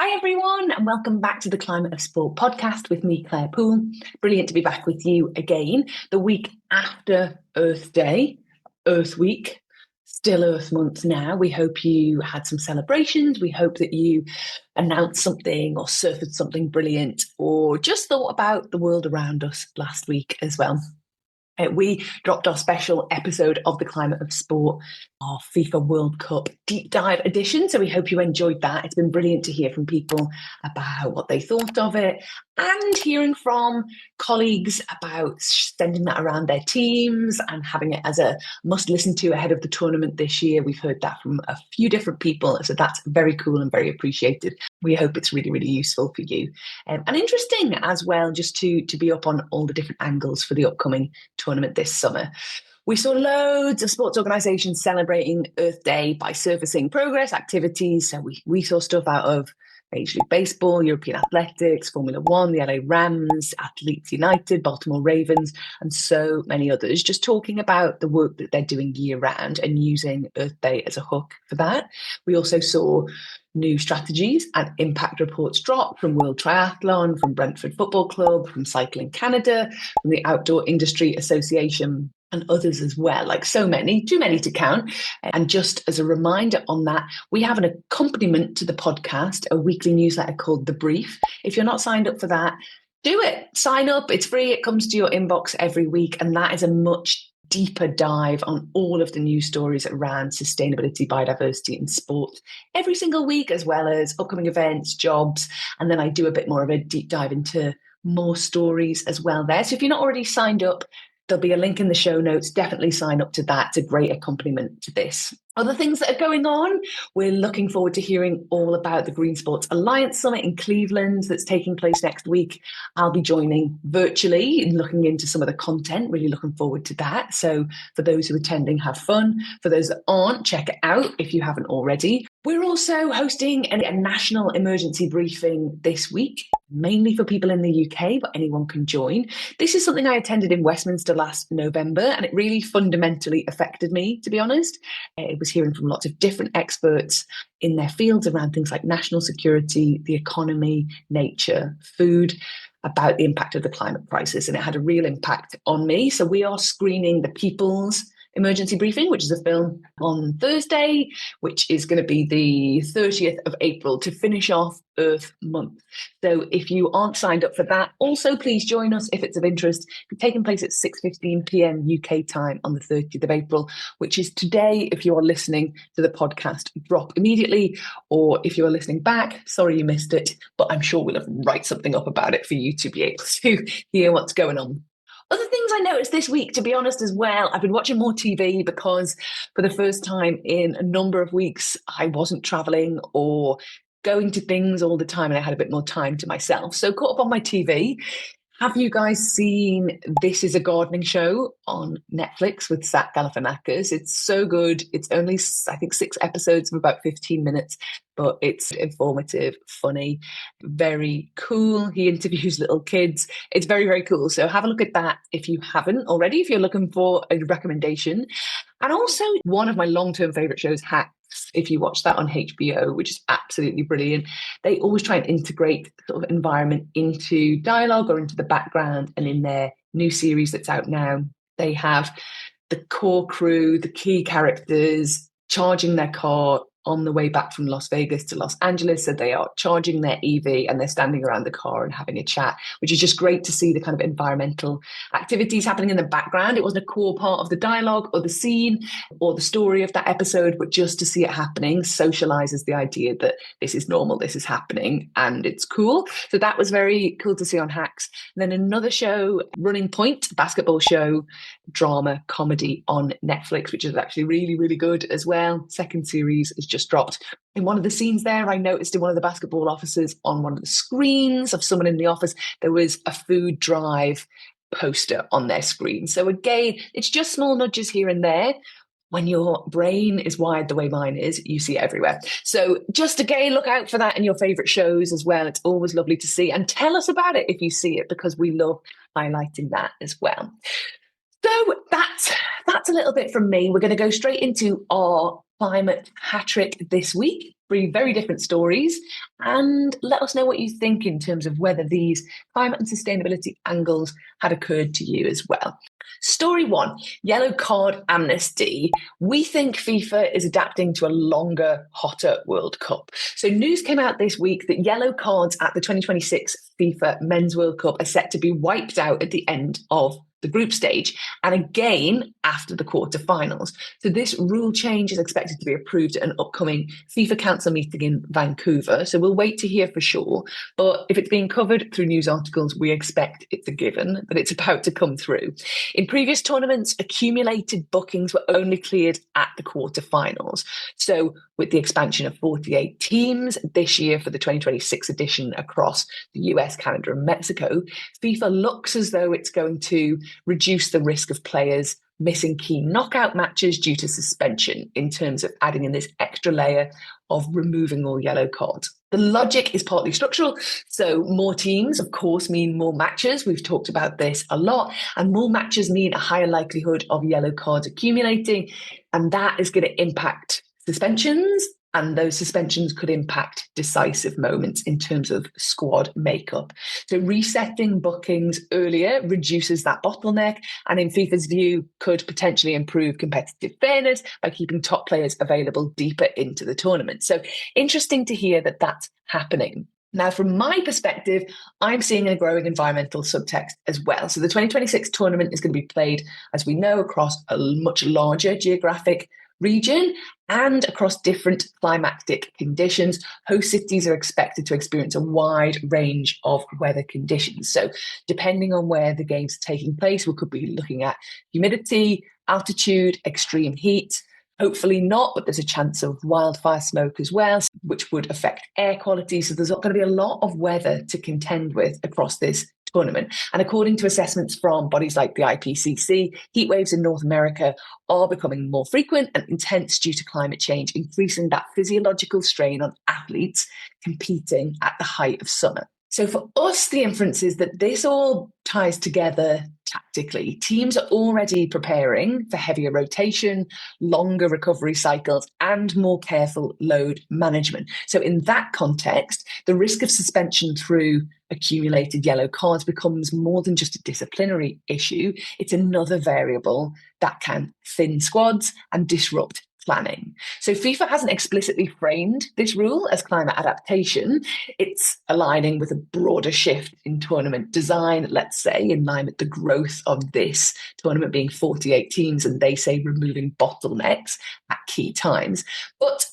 Hi everyone, and welcome back to the Climate of Sport podcast with me, Claire Poole. Brilliant to be back with you again, the week after Earth Day, Earth Week, still Earth Month now. We hope you had some celebrations. We hope that you announced something or surfaced something brilliant or just thought about the world around us last week as well. We dropped our special episode of the Climate of Sport, our FIFA World Cup deep dive edition. So we hope you enjoyed that. It's been brilliant to hear from people about what they thought of it and hearing from colleagues about sending that around their teams and having it as a must listen to ahead of the tournament this year. We've heard that from a few different people. So that's very cool and very appreciated. We hope it's really, really useful for you and interesting as well, just to be up on all the different angles for the upcoming tournament this summer. We saw loads of sports organisations celebrating Earth Day by surfacing progress, activities. So we saw stuff out of Major League Baseball, European Athletics, Formula One, the LA Rams, Athletes United, Baltimore Ravens, and so many others, just talking about the work that they're doing year round and using Earth Day as a hook for that. We also saw new strategies and impact reports drop from World Triathlon, from Brentford Football Club, from Cycling Canada, from the Outdoor Industry Association, and others as well, like so many, too many to count. And just as a reminder on that, we have an accompaniment to the podcast, a weekly newsletter called The Brief. If you're not signed up for that, do it. Sign up. It's free. It comes to your inbox every week. And that is a much deeper dive on all of the news stories around sustainability, biodiversity and sport every single week, as well as upcoming events, jobs. And then I do a bit more of a deep dive into more stories as well there. So if you're not already signed up, there'll be a link in the show notes. Definitely sign up to that. It's a great accompaniment to this. Other things that are going on, we're looking forward to hearing all about the Green Sports Alliance Summit in Cleveland that's taking place next week. I'll be joining virtually and looking into some of the content, really looking forward to that. So for those who are attending, have fun. For those that aren't, check it out if you haven't already. We're also hosting a national emergency briefing this week, mainly for people in the UK, but anyone can join. This is something I attended in Westminster last November, and it really fundamentally affected me, to be honest. It was hearing from lots of different experts in their fields around things like national security, the economy, nature, food, about the impact of the climate crisis, and it had a real impact on me. So we are screening The People's Emergency Briefing, which is a film, on Thursday, which is going to be the 30th of April to finish off Earth Month. So if you aren't signed up for that, also please join us if it's of interest. It's taking place at 6:15 p.m. UK time on the 30th of April, which is today. If you are listening to the podcast, drop immediately, or if you are listening back, sorry you missed it, but I'm sure we'll write something up about it for you to be able to hear what's going on. Other things I noticed this week, to be honest, as well, I've been watching more TV because for the first time in a number of weeks, I wasn't traveling or going to things all the time, and I had a bit more time to myself. So caught up on my TV. Have you guys seen This Is a Gardening Show on Netflix with Zach Galifianakis? It's so good. It's only, I think, 6 episodes of about 15 minutes, but it's informative, funny, very cool. He interviews little kids. It's very, very cool. So have a look at that if you haven't already, if you're looking for a recommendation. And also one of my long-term favorite shows, Hacks, if you watch that on HBO, which is absolutely brilliant. They always try and integrate sort of environment into dialogue or into the background. And in their new series that's out now, they have the core crew, the key characters, charging their car on the way back from Las Vegas to Los Angeles. So they are charging their EV and they're standing around the car and having a chat, which is just great to see the kind of environmental activities happening in the background. It wasn't a core part of the dialogue or the scene or the story of that episode, but just to see it happening socializes the idea that this is normal, this is happening, and it's cool. So that was very cool to see on Hacks. And then another show, Running Point, basketball show, drama comedy on Netflix, which is actually really, really good as well. Second series is just dropped. In one of the scenes there, I noticed in one of the basketball offices, on one of the screens of someone in the office, there was a food drive poster on their screen. So again, it's just small nudges here and there. When your brain is wired the way mine is, you see it everywhere. So just again, look out for that in your favorite shows as well. It's always lovely to see. And tell us about it if you see it, because we love highlighting that as well. So that's that's a little bit from me. We're going to go straight into our climate hat trick this week. Three very different stories, and let us know what you think in terms of whether these climate and sustainability angles had occurred to you as well. Story one, yellow card amnesty. We think FIFA is adapting to a longer, hotter World Cup. So news came out this week that yellow cards at the 2026 FIFA Men's World Cup are set to be wiped out at the end of the group stage and again after the quarterfinals. So this rule change is expected to be approved at an upcoming FIFA Council meeting in Vancouver. So we'll wait to hear for sure. But if it's being covered through news articles, we expect it's a given that it's about to come through. In previous tournaments, accumulated bookings were only cleared at the quarterfinals. So with the expansion of 48 teams this year for the 2026 edition across the US, Canada, and Mexico, FIFA looks as though it's going to reduce the risk of players missing key knockout matches due to suspension in terms of adding in this extra layer of removing all yellow cards. The logic is partly structural. So more teams, of course, mean more matches. We've talked about this a lot. And more matches mean a higher likelihood of yellow cards accumulating. And that is going to impact suspensions. And those suspensions could impact decisive moments in terms of squad makeup. So resetting bookings earlier reduces that bottleneck, and in FIFA's view, could potentially improve competitive fairness by keeping top players available deeper into the tournament. So interesting to hear that that's happening. Now, from my perspective, I'm seeing a growing environmental subtext as well. So the 2026 tournament is going to be played, as we know, across a much larger geographic region and across different climatic conditions. Host cities are expected to experience a wide range of weather conditions. So depending on where the games are taking place, we could be looking at humidity, altitude, extreme heat. Hopefully not, but there's a chance of wildfire smoke as well, which would affect air quality. So there's going to be a lot of weather to contend with across this tournament. And according to assessments from bodies like the IPCC, heat waves in North America are becoming more frequent and intense due to climate change, increasing that physiological strain on athletes competing at the height of summer. So for us, the inference is that this all ties together tactically. Teams are already preparing for heavier rotation, longer recovery cycles, and more careful load management. So in that context, the risk of suspension through accumulated yellow cards becomes more than just a disciplinary issue. It's another variable that can thin squads and disrupt planning. So FIFA hasn't explicitly framed this rule as climate adaptation. It's aligning with a broader shift in tournament design, let's say, in line with the growth of this tournament being 48 teams, and they say removing bottlenecks at key times. But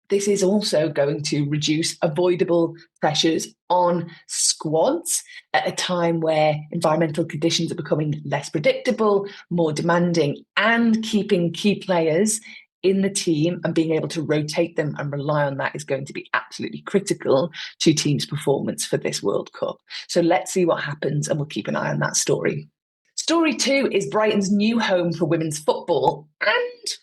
this is also going to reduce avoidable pressures on squads at a time where environmental conditions are becoming less predictable, more demanding, and keeping key players in the team and being able to rotate them and rely on that is going to be absolutely critical to teams' performance for this World Cup. So let's see what happens, and we'll keep an eye on that story. Story two is Brighton's new home for women's football, and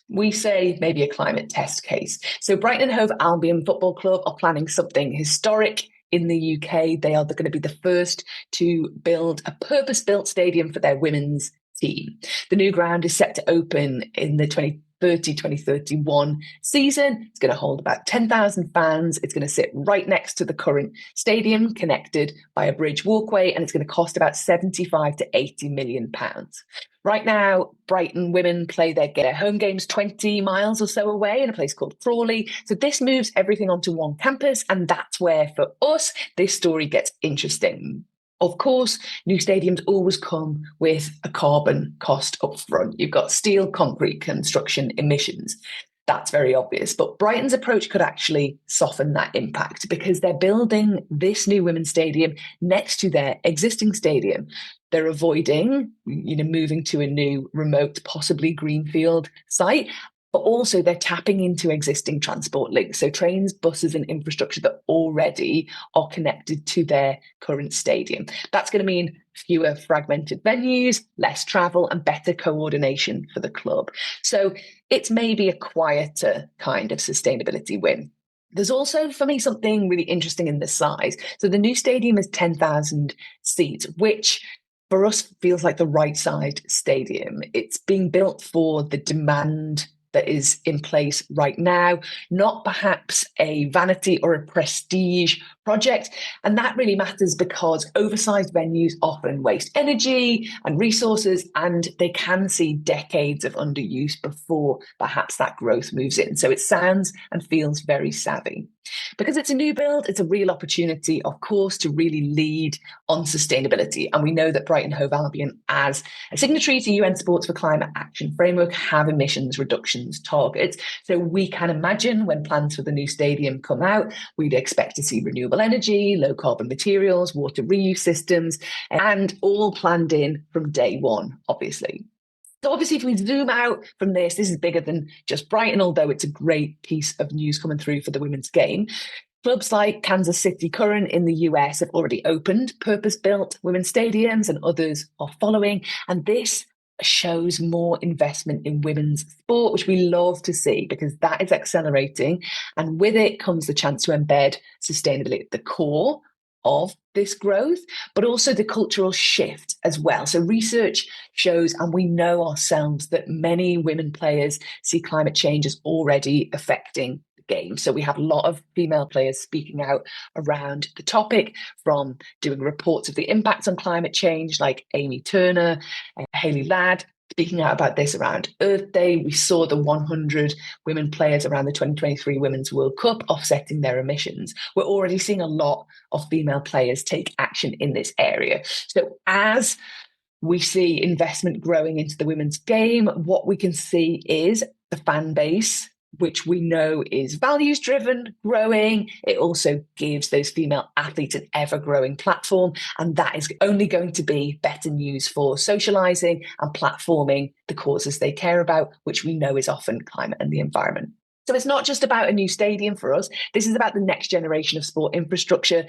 we say maybe a climate test case. So Brighton and Hove Albion Football Club are planning something historic in the UK. They are going to be the first to build a purpose-built stadium for their women's team. The new ground is set to open in the 2030-2031 season. It's going to hold about 10,000 fans. It's going to sit right next to the current stadium, connected by a bridge walkway, and it's going to cost about 75 to 80 million pounds. Right now, Brighton women play their home games 20 miles or so away in a place called Crawley. So this moves everything onto one campus, and that's where, for us, this story gets interesting. Of course, new stadiums always come with a carbon cost up front. You've got steel, concrete, construction emissions. That's very obvious. But Brighton's approach could actually soften that impact because they're building this new women's stadium next to their existing stadium. They're avoiding, moving to a new remote, possibly greenfield site. But also they're tapping into existing transport links. So trains, buses and infrastructure that already are connected to their current stadium. That's going to mean fewer fragmented venues, less travel and better coordination for the club. So it's maybe a quieter kind of sustainability win. There's also, for me, something really interesting in the size. So the new stadium is 10,000 seats, which for us, feels like the right side stadium. It's being built for the demand that is in place right now, not perhaps a vanity or a prestige project. And that really matters because oversized venues often waste energy and resources, and they can see decades of underuse before perhaps that growth moves in. So it sounds and feels very savvy. Because it's a new build, it's a real opportunity, of course, to really lead on sustainability. And we know that Brighton Hove Albion, as a signatory to UN Sports for Climate Action Framework, have emissions reductions targets. So we can imagine when plans for the new stadium come out, we'd expect to see renewable energy, low carbon materials, water reuse systems, and all planned in from day one, obviously. So obviously, if we zoom out from this is bigger than just Brighton, although it's a great piece of news coming through for the women's game. Clubs like Kansas City Current in the US have already opened purpose-built women's stadiums, and others are following. And this shows more investment in women's sport, which we love to see because that is accelerating. And with it comes the chance to embed sustainability at the core of this growth, but also the cultural shift as well. So research shows, and we know ourselves, that many women players see climate change as already affecting the game. So we have a lot of female players speaking out around the topic, from doing reports of the impacts on climate change, like Amy Turner and Hayley Ladd, speaking out about this around Earth Day. We saw the 100 women players around the 2023 Women's World Cup offsetting their emissions. We're already seeing a lot of female players take action in this area. So as we see investment growing into the women's game, what we can see is the fan base, which we know is values driven, growing. It also gives those female athletes an ever growing platform. And that is only going to be better news for socializing and platforming the causes they care about, which we know is often climate and the environment. So it's not just about a new stadium for us. This is about the next generation of sport infrastructure.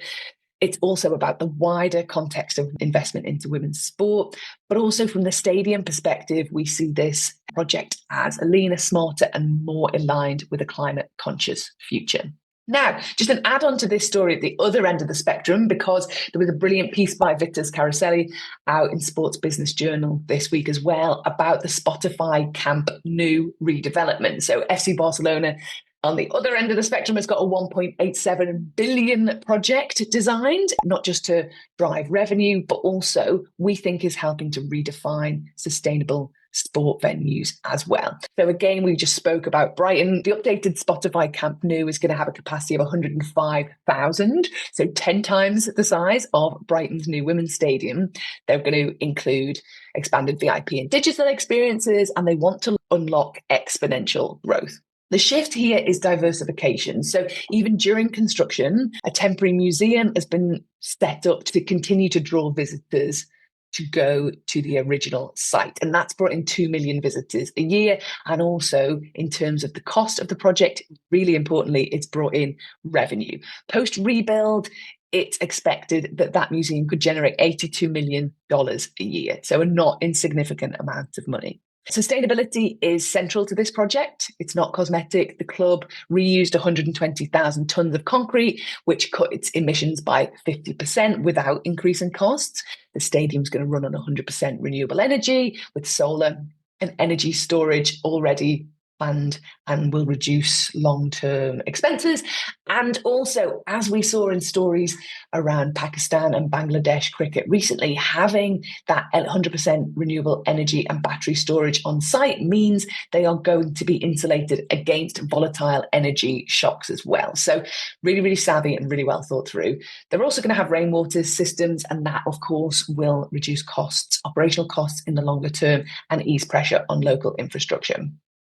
It's also about the wider context of investment into women's sport, but also from the stadium perspective, we see this project as a leaner, smarter, and more aligned with a climate conscious future. Now, just an add-on to this story at the other end of the spectrum, because there was a brilliant piece by Victor Caroselli out in Sports Business Journal this week as well about the Spotify Camp Nou redevelopment. So FC Barcelona, on the other end of the spectrum, has got a 1.87 billion project designed, not just to drive revenue, but also we think is helping to redefine sustainable sport venues as well. So again, we just spoke about Brighton. The updated Spotify Camp Nou is going to have a capacity of 105,000, so 10 times the size of Brighton's new women's stadium. They're going to include expanded VIP and digital experiences, and they want to unlock exponential growth. The shift here is diversification. So even during construction, a temporary museum has been set up to continue to draw visitors to go to the original site. And that's brought in 2 million visitors a year. And also in terms of the cost of the project, really importantly, it's brought in revenue. Post rebuild, it's expected that that museum could generate $82 million a year. So a not insignificant amount of money. Sustainability is central to this project. It's not cosmetic. The club reused 120,000 tonnes of concrete, which cut its emissions by 50% without increasing costs. The stadium's going to run on 100% renewable energy with solar and energy storage already planned, and will reduce long-term expenses. And also, as we saw in stories around Pakistan and Bangladesh cricket recently, having that 100% renewable energy and battery storage on site means they are going to be insulated against volatile energy shocks as well. So really, really savvy and really well thought through. They're also going to have rainwater systems, and that, of course, will reduce costs, operational costs in the longer term, and ease pressure on local infrastructure.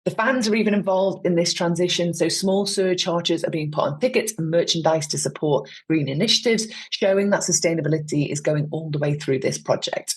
The fans are even involved in this transition, so small surcharges are being put on tickets and merchandise to support green initiatives, showing that sustainability is going all the way through this project.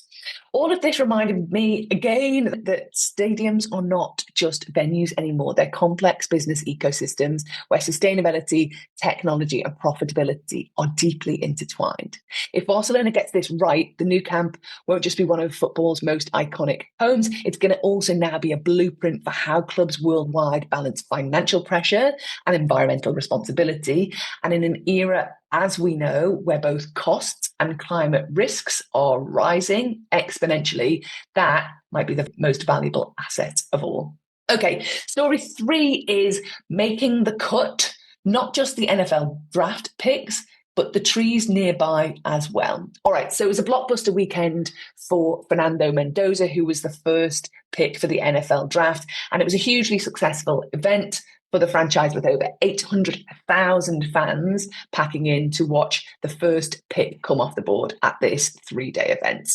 All of this reminded me again that stadiums are not just venues anymore. They're complex business ecosystems where sustainability, technology, and profitability are deeply intertwined. If Barcelona gets this right, the new camp won't just be one of football's most iconic homes, it's going to also now be a blueprint for how clubs worldwide balance financial pressure and environmental responsibility. And in an era, as we know, where both costs and climate risks are rising exponentially, that might be the most valuable asset of all. Okay, story 3 is making the cut, not just the NFL draft picks, but the trees nearby as well. All right, so it was a blockbuster weekend for Fernando Mendoza, who was the first pick for the NFL draft, and it was a hugely successful event for the franchise, with over 800,000 fans packing in to watch the first pick come off the board at this 3-day event.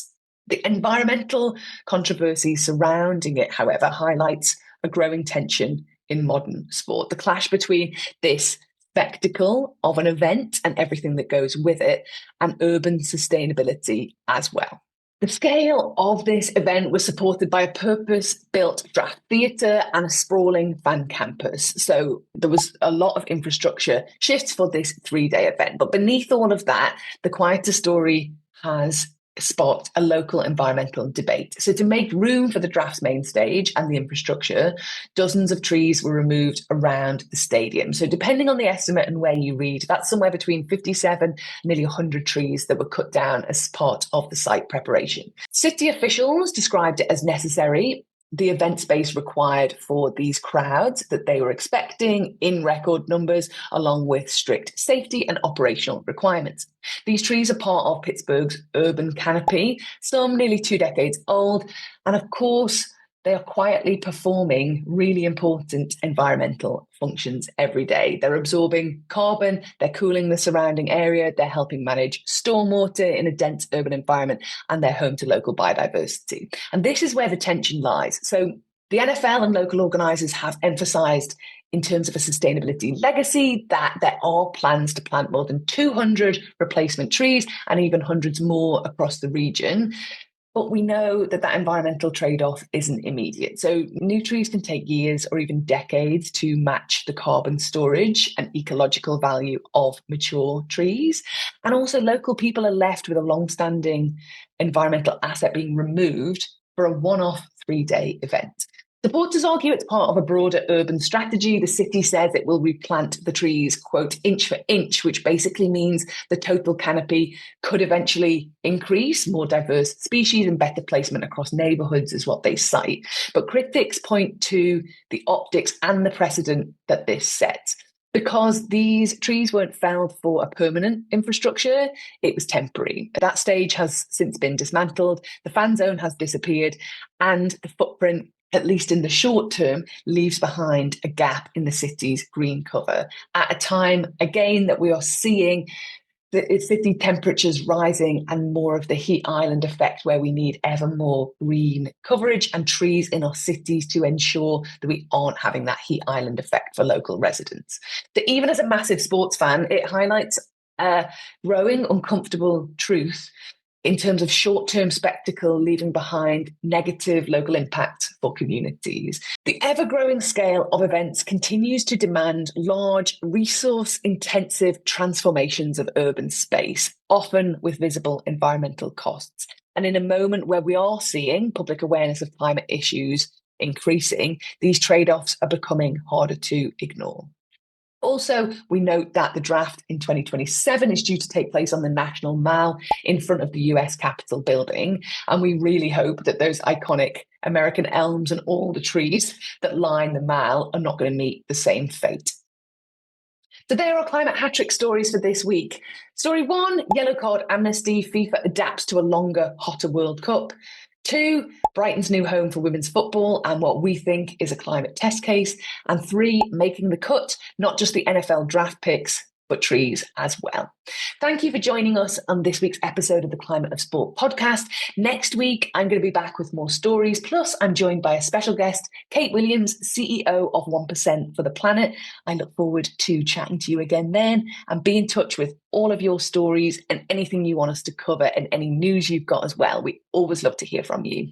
The environmental controversy surrounding it, however, highlights a growing tension in modern sport. The clash between this spectacle of an event and everything that goes with it, and urban sustainability as well. The scale of this event was supported by a purpose-built draft theatre and a sprawling fan campus. So there was a lot of infrastructure shifts for this 3-day event. But beneath all of that, the quieter story has sparked a local environmental debate. So to make room for the draft's main stage and the infrastructure, dozens of trees were removed around the stadium. So depending on the estimate and where you read, that's somewhere between 57 and nearly 100 trees that were cut down as part of the site preparation. City officials described it as necessary. The event space required for these crowds that they were expecting in record numbers, along with strict safety and operational requirements. These trees are part of Pittsburgh's urban canopy, some nearly 2 decades old, and of course, they are quietly performing really important environmental functions every day. They're absorbing carbon, they're cooling the surrounding area, they're helping manage stormwater in a dense urban environment, and they're home to local biodiversity. And this is where the tension lies. So the NFL and local organisers have emphasised, in terms of a sustainability legacy, that there are plans to plant more than 200 replacement trees and even hundreds more across the region. But we know that that environmental trade-off isn't immediate. So new trees can take years or even decades to match the carbon storage and ecological value of mature trees. And also local people are left with a long-standing environmental asset being removed for a one-off 3-day event. Supporters argue it's part of a broader urban strategy. The city says it will replant the trees, quote, inch for inch, which basically means the total canopy could eventually increase. More diverse species and better placement across neighbourhoods is what they cite. But critics point to the optics and the precedent that this sets. Because these trees weren't felled for a permanent infrastructure, it was temporary. That stage has since been dismantled, the fan zone has disappeared, and the footprint, at least in the short term, leaves behind a gap in the city's green cover at a time, again, that we are seeing the city temperatures rising and more of the heat island effect, where we need ever more green coverage and trees in our cities to ensure that we aren't having that heat island effect for local residents. But even as a massive sports fan, it highlights a growing uncomfortable truth in terms of short-term spectacle leaving behind negative local impact for communities. The ever-growing scale of events continues to demand large, resource-intensive transformations of urban space, often with visible environmental costs. And in a moment where we are seeing public awareness of climate issues increasing, these trade-offs are becoming harder to ignore. Also, we note that the draft in 2027 is due to take place on the National Mall in front of the US Capitol building. And we really hope that those iconic American elms and all the trees that line the Mall are not going to meet the same fate. So there are climate hat-trick stories for this week. Story 1, yellow card amnesty, FIFA adapts to a longer, hotter World Cup. 2, Brighton's new home for women's football and what we think is a climate test case. And 3, making the cut, not just the NFL draft picks, but trees as well. Thank you for joining us on this week's episode of the Climate of Sport podcast. Next week, I'm going to be back with more stories. Plus, I'm joined by a special guest, Kate Williams, CEO of 1% for the Planet. I look forward to chatting to you again then, and be in touch with all of your stories and anything you want us to cover and any news you've got as well. We always love to hear from you.